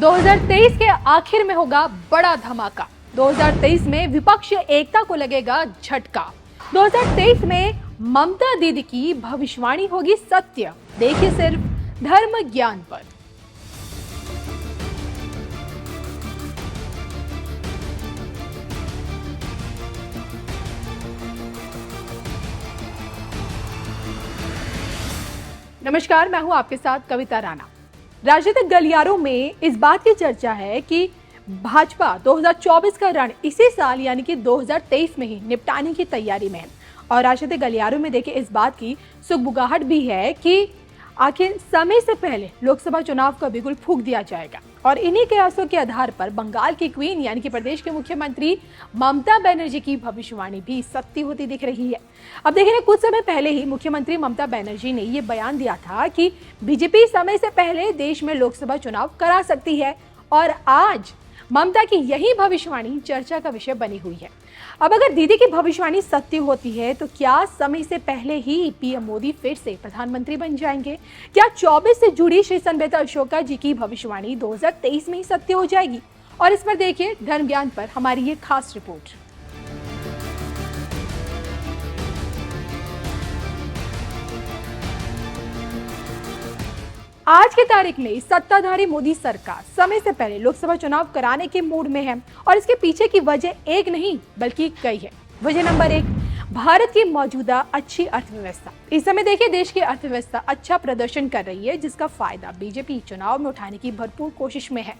2023 के आखिर में होगा बड़ा धमाका। 2023 में विपक्ष एकता को लगेगा झटका। 2023 में ममता दीदी की भविष्यवाणी होगी सत्य। देखिए सिर्फ धर्म ज्ञान पर। नमस्कार, मैं हूं आपके साथ कविता राणा। राजनीतिक गलियारों में इस बात की चर्चा है कि भाजपा 2024 का रण इसी साल यानी कि 2023 में ही निपटाने की तैयारी में है। और राजनीतिक गलियारों में देखिए इस बात की सुगबुगाहट भी है कि आखिर समय से पहले लोकसभा चुनाव का बिगुल फूंक दिया जाएगा। और इन्हीं कयासों के आधार पर बंगाल की क्वीन यानी कि प्रदेश के मुख्यमंत्री ममता बनर्जी की भविष्यवाणी भी सत्य होती दिख रही है। अब देखिए, कुछ समय पहले ही मुख्यमंत्री ममता बनर्जी ने ये बयान दिया था कि बीजेपी समय से पहले देश में लोकसभा चुनाव करा सकती है। और आज ममता की यही भविष्यवाणी चर्चा का विषय बनी हुई है। अब अगर दीदी की भविष्यवाणी सत्य होती है तो क्या समय से पहले ही पीएम मोदी फिर से प्रधानमंत्री बन जाएंगे? क्या 24 से जुड़ी श्री संबेता अशोका जी की भविष्यवाणी 2023 में ही सत्य हो जाएगी? और इस पर देखिए धर्म ज्ञान पर हमारी ये खास रिपोर्ट। आज की तारीख में सत्ताधारी मोदी सरकार समय से पहले लोकसभा चुनाव कराने के मूड में है। और इसके पीछे की वजह एक नहीं बल्कि कई है। वजह नंबर 1, भारत की मौजूदा अच्छी अर्थव्यवस्था। इस समय देखिए देश की अर्थव्यवस्था अच्छा प्रदर्शन कर रही है, जिसका फायदा बीजेपी चुनाव में उठाने की भरपूर कोशिश में है।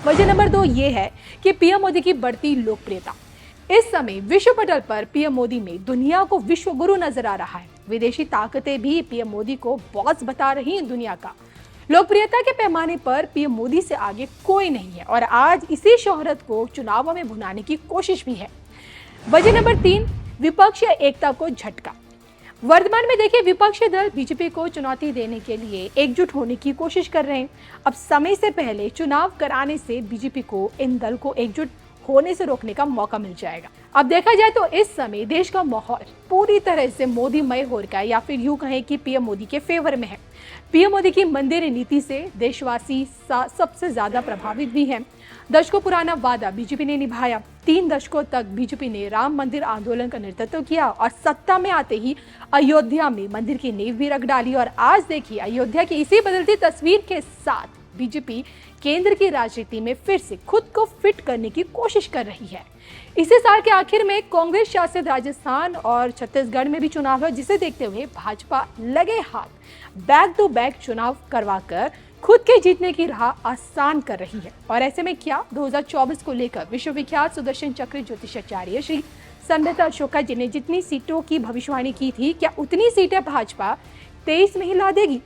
वजह नंबर 2 ये है कि पीएम मोदी की बढ़ती लोकप्रियता। इस समय विश्व पटल पर पीएम मोदी में दुनिया को विश्व गुरु नजर आ रहा है। विदेशी ताकतें भी पीएम मोदी को बॉस बता रही हैं दुनिया का। लोकप्रियता के पैमाने पर पीएम मोदी से आगे कोई नहीं है और आज इसी शोहरत को चुनावों में भुनाने की कोशिश भी है। वजह नंबर 3, विपक्षीय एकता को झटका। वर्तमान में देखिए विपक्षी दल बीजेपी को चुनौती देने के लिए एकजुट होने की कोशिश कर रहे हैं। अब समय से पहले चुनाव कराने से बीजेपी को इन दल को एकजुट होने से रोकने का मौका मिल जाएगा। अब देखा जाए तो इस समय देश का माहौल पूरी तरह से मोदीमय हो रहा है, या फिर यूं कहें कि पीएम मोदी के फेवर में है। पीएम मोदी की मंदिर नीति से देशवासी सबसे ज्यादा प्रभावित भी हैं। दशकों पुराना वादा बीजेपी ने निभाया। 3 दशकों तक बीजेपी ने राम मंदिर आंदोलन का नेतृत्व किया और सत्ता में आते ही अयोध्या में मंदिर की नींव भी रख डाली। और आज देखिए अयोध्या की इसी बदलती तस्वीर के साथ बीजेपी केंद्र की राजनीति में फिर से खुद को फिट करने की कोशिश कर रही है। इसी साल के आखिर में कांग्रेस शासित राजस्थान और छत्तीसगढ़ में भी चुनाव है, जिसे देखते हुए भाजपा लगे हाथ बैक टू बैक चुनाव करवाकर खुद के जीतने की राह आसान कर रही है। और ऐसे में क्या 2024 को लेकर विश्वविख्यात सुदर्शन चक्र ज्योतिषाचार्य श्री संबेता अशोका जी ने जितनी सीटों की भविष्यवाणी की थी, क्या उतनी सीटें भाजपा 23 में ही ला देगी?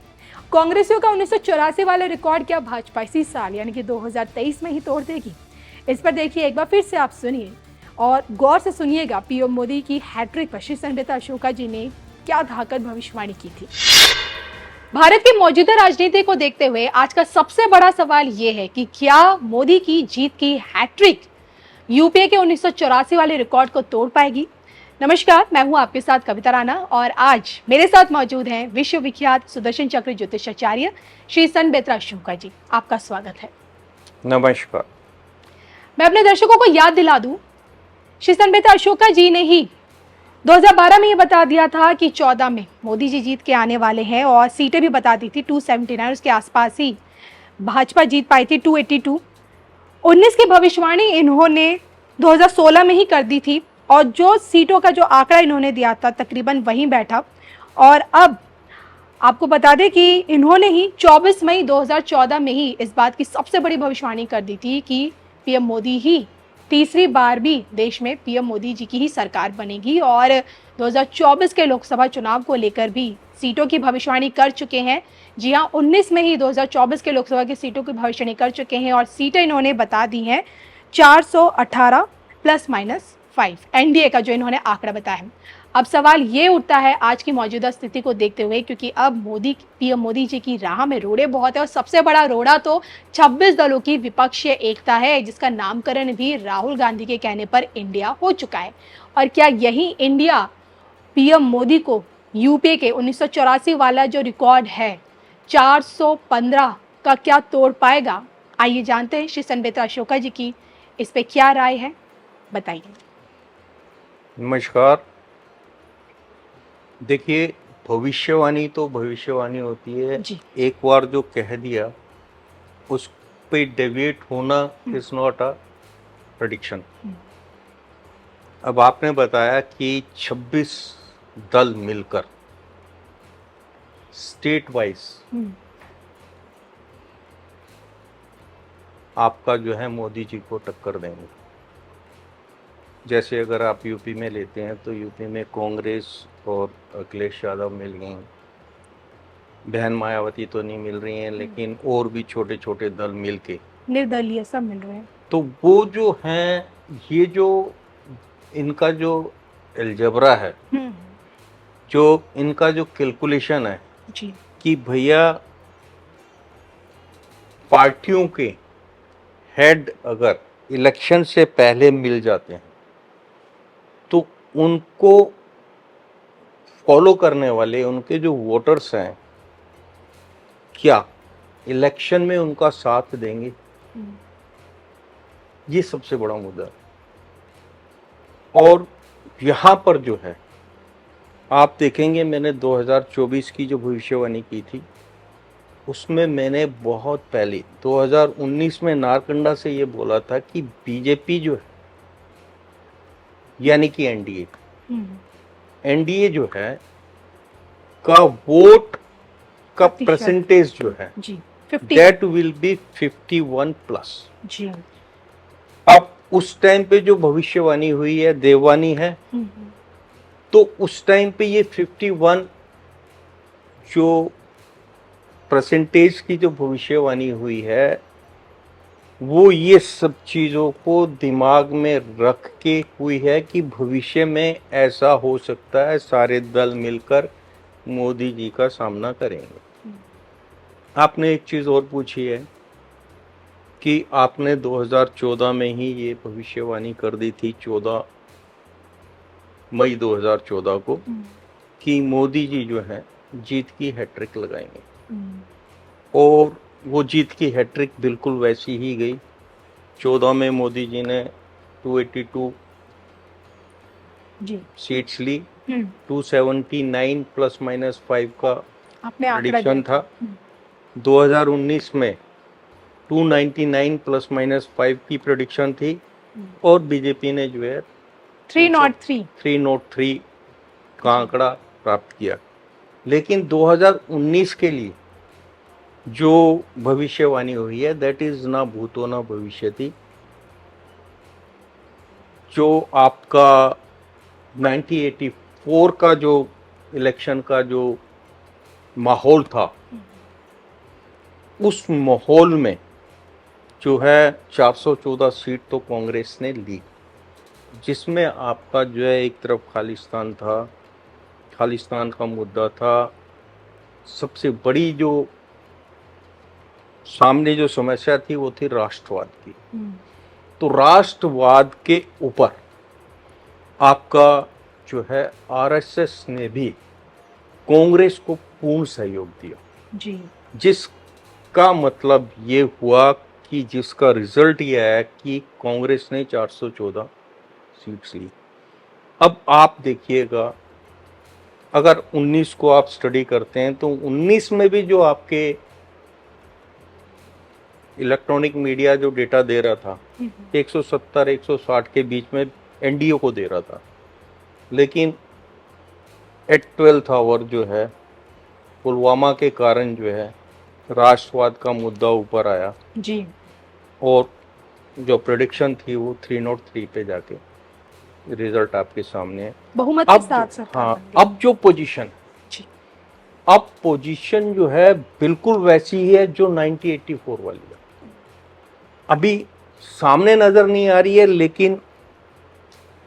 कांग्रेसियों का 1984 वाला रिकॉर्ड क्या भाजपा इसी साल यानी कि 2023 में ही तोड़ देगी? इस पर देखिए एक बार फिर से आप सुनिए और गौर से सुनिएगा पीएम मोदी की हैट्रिक पर श्री संबेता अशोका जी ने क्या धाकर भविष्यवाणी की थी। भारत की मौजूदा राजनीति को देखते हुए आज का सबसे बड़ा सवाल ये है कि क्या मोदी की जीत की हैट्रिक यूपीए के 1984 वाले रिकॉर्ड को तोड़ पाएगी? नमस्कार, मैं हूं आपके साथ कविता राणा और आज मेरे साथ मौजूद हैं विश्वविख्यात सुदर्शन चक्र ज्योतिषाचार्य श्री संबेता अशोका जी। आपका स्वागत है। नमस्कार। मैं अपने दर्शकों को याद दिला दूं, श्री संबेता अशोका जी ने ही 2012 में ये बता दिया था कि 14 में मोदी जी जीत के आने वाले हैं और सीटें भी बता दी थी 279, उसके आसपास ही भाजपा जीत पाई थी 282। 19 की भविष्यवाणी इन्होंने 2016 में ही कर दी थी और जो सीटों का जो आंकड़ा इन्होंने दिया था तकरीबन वहीं बैठा। और अब आपको बता दें कि इन्होंने ही 24 मई 2014 में ही इस बात की सबसे बड़ी भविष्यवाणी कर दी थी कि पीएम मोदी ही तीसरी बार भी देश में पीएम मोदी जी की ही सरकार बनेगी। और 2024 के लोकसभा चुनाव को लेकर भी सीटों की भविष्यवाणी कर चुके हैं। जी हाँ, 19 में ही 2024 के लोकसभा की सीटों की भविष्यवाणी कर चुके हैं और सीटें इन्होंने बता दी हैं 418 ±5 एनडीए का जो इन्होंने आंकड़ा बताया है। अब सवाल ये उठता है आज की मौजूदा स्थिति को देखते हुए, क्योंकि अब पीएम मोदी जी की राह में रोड़े बहुत है और सबसे बड़ा रोड़ा तो 26 दलों की विपक्षीय एकता है, जिसका नामकरण भी राहुल गांधी के कहने पर इंडिया हो चुका है। और क्या यही इंडिया पीएम मोदी को यूपीए के 1984 वाला जो रिकॉर्ड है 415 का क्या तोड़ पाएगा? आइए जानते हैं श्री संबित अशोका जी की इस पे क्या राय है, बताइए। नमस्कार। देखिए, भविष्यवाणी तो भविष्यवाणी होती है। जी। एक बार जो कह दिया उस पे डेविएट होना इज नॉट अ प्रेडिक्शन। अब आपने बताया कि 26 दल मिलकर स्टेट वाइज आपका जो है मोदी जी को टक्कर देंगे। जैसे अगर आप यूपी में लेते हैं तो यूपी में कांग्रेस और अखिलेश यादव मिल गए हैं। बहन मायावती तो नहीं मिल रही हैं, लेकिन और भी छोटे छोटे दल मिलके निर्दलीय सब मिल रहे हैं। तो वो जो हैं, ये जो इनका जो अलजबरा है, जो इनका जो कैलकुलेशन है जी। कि भैया पार्टियों के हेड अगर इलेक्शन से पहले मिल जाते हैं तो उनको फॉलो करने वाले उनके जो वोटर्स हैं क्या इलेक्शन में उनका साथ देंगे? ये सबसे बड़ा मुद्दा है। और यहां पर जो है आप देखेंगे, मैंने 2024 की जो भविष्यवाणी की थी उसमें मैंने बहुत पहले 2019 में नारकंडा से ये बोला था कि बीजेपी जो है, यानी कि एनडीए जो है का वोट का परसेंटेज जो है दैट विल बी 51+। जी। अब उस टाइम पे जो भविष्यवाणी हुई है देववाणी है, तो उस टाइम पे ये 51 जो परसेंटेज की जो भविष्यवाणी हुई है वो ये सब चीजों को दिमाग में रख के हुई है कि भविष्य में ऐसा हो सकता है, सारे दल मिलकर मोदी जी का सामना करेंगे। आपने एक चीज और पूछी है कि आपने 2014 में ही ये भविष्यवाणी कर दी थी, 14 मई 2014 को, कि मोदी जी जो है जीत की हैट्रिक लगाएंगे। और वो जीत की हैट्रिक बिल्कुल वैसी ही गई। 14 में मोदी जी ने 282 सीट्स ली। 279 ±5 का प्रेडिक्शन था। 2019 में 299 ±5 की प्रेडिक्शन थी और बीजेपी ने जो है 303 का आंकड़ा प्राप्त किया। लेकिन 2019 के लिए जो भविष्यवाणी हुई है दैट इज ना भूतो ना भविष्यति। जो आपका 1984 का जो इलेक्शन का जो माहौल था, उस माहौल में जो है 414 सीट तो कांग्रेस ने ली, जिसमें आपका जो है एक तरफ खालिस्तान था, खालिस्तान का मुद्दा था। सबसे बड़ी जो सामने जो समस्या थी वो थी राष्ट्रवाद की। तो राष्ट्रवाद के ऊपर आपका जो है आरएसएस ने भी कांग्रेस को पूर्ण सहयोग दिया जी। जिसका मतलब ये हुआ कि जिसका रिजल्ट ये है कि कांग्रेस ने 414 सीट्स ली। अब आप देखिएगा, अगर 19 को आप स्टडी करते हैं तो 19 में भी जो आपके इलेक्ट्रॉनिक मीडिया जो डेटा दे रहा था 170-160 के बीच में एनडीए को दे रहा था, लेकिन एट 12th आवर जो है पुलवामा के कारण जो है राष्ट्रवाद का मुद्दा ऊपर आया जी। और जो प्रेडिक्शन थी वो 303 पे जाके रिजल्ट आपके सामने है, बहुमत के साथ। हाँ, अब जो पोजीशन, अब पोजीशन जो है बिल्कुल वैसी ही है जो 1984 वाली है। अभी सामने नजर नहीं आ रही है, लेकिन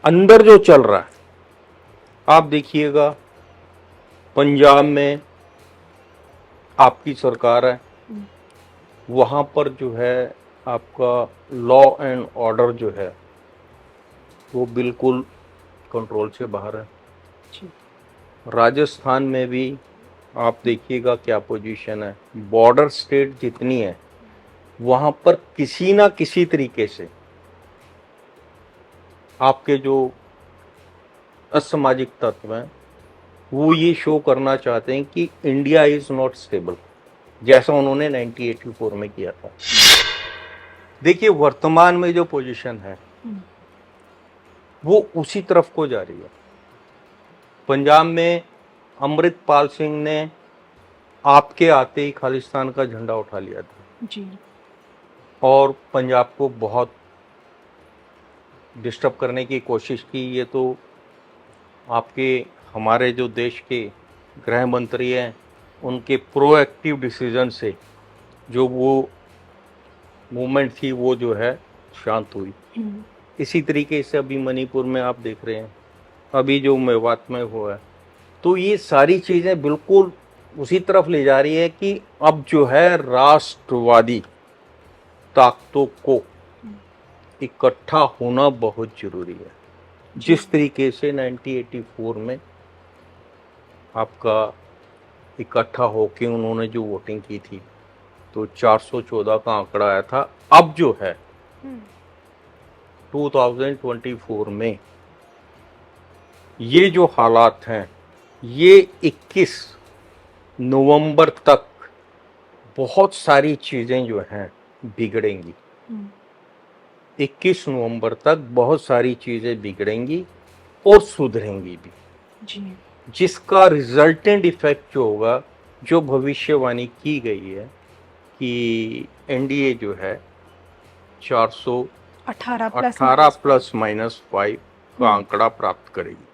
अंदर जो चल रहा है आप देखिएगा। पंजाब में आपकी सरकार है, वहां पर जो है आपका लॉ एंड ऑर्डर जो है वो बिल्कुल कंट्रोल से बाहर है। राजस्थान में भी आप देखिएगा क्या पोजीशन है। बॉर्डर स्टेट जितनी है वहां पर किसी ना किसी तरीके से आपके जो असामाजिक तत्व हैं वो ये शो करना चाहते हैं कि इंडिया इज नॉट स्टेबल, जैसा उन्होंने 1984 में किया था। देखिए वर्तमान में जो पोजीशन है वो उसी तरफ को जा रही है। पंजाब में अमृतपाल सिंह ने आपके आते ही खालिस्तान का झंडा उठा लिया था जी। और पंजाब को बहुत डिस्टर्ब करने की कोशिश की। ये तो आपके हमारे जो देश के गृह मंत्री हैं उनके प्रोएक्टिव डिसीजन से जो वो मूवमेंट थी वो जो है शांत हुई। इसी तरीके से अभी मणिपुर में आप देख रहे हैं, अभी जो मेवात में हुआ है, तो ये सारी चीज़ें बिल्कुल उसी तरफ ले जा रही है कि अब जो है राष्ट्रवादी ताकतों को इकट्ठा होना बहुत जरूरी है। जिस तरीके से 1984 में आपका इकट्ठा होके उन्होंने जो वोटिंग की थी तो 414 का आंकड़ा आया था। अब जो है 2024 में ये जो हालात हैं ये 21 नवंबर तक बहुत सारी चीज़ें जो हैं बिगड़ेंगी। 21 नवंबर तक बहुत सारी चीज़ें बिगड़ेंगी और सुधरेंगी भी जी। जिसका रिजल्टेंट इफेक्ट जो होगा, जो भविष्यवाणी की गई है कि एनडीए जो है 418 18 प्लस माइनस 5 का आंकड़ा प्राप्त करेगी।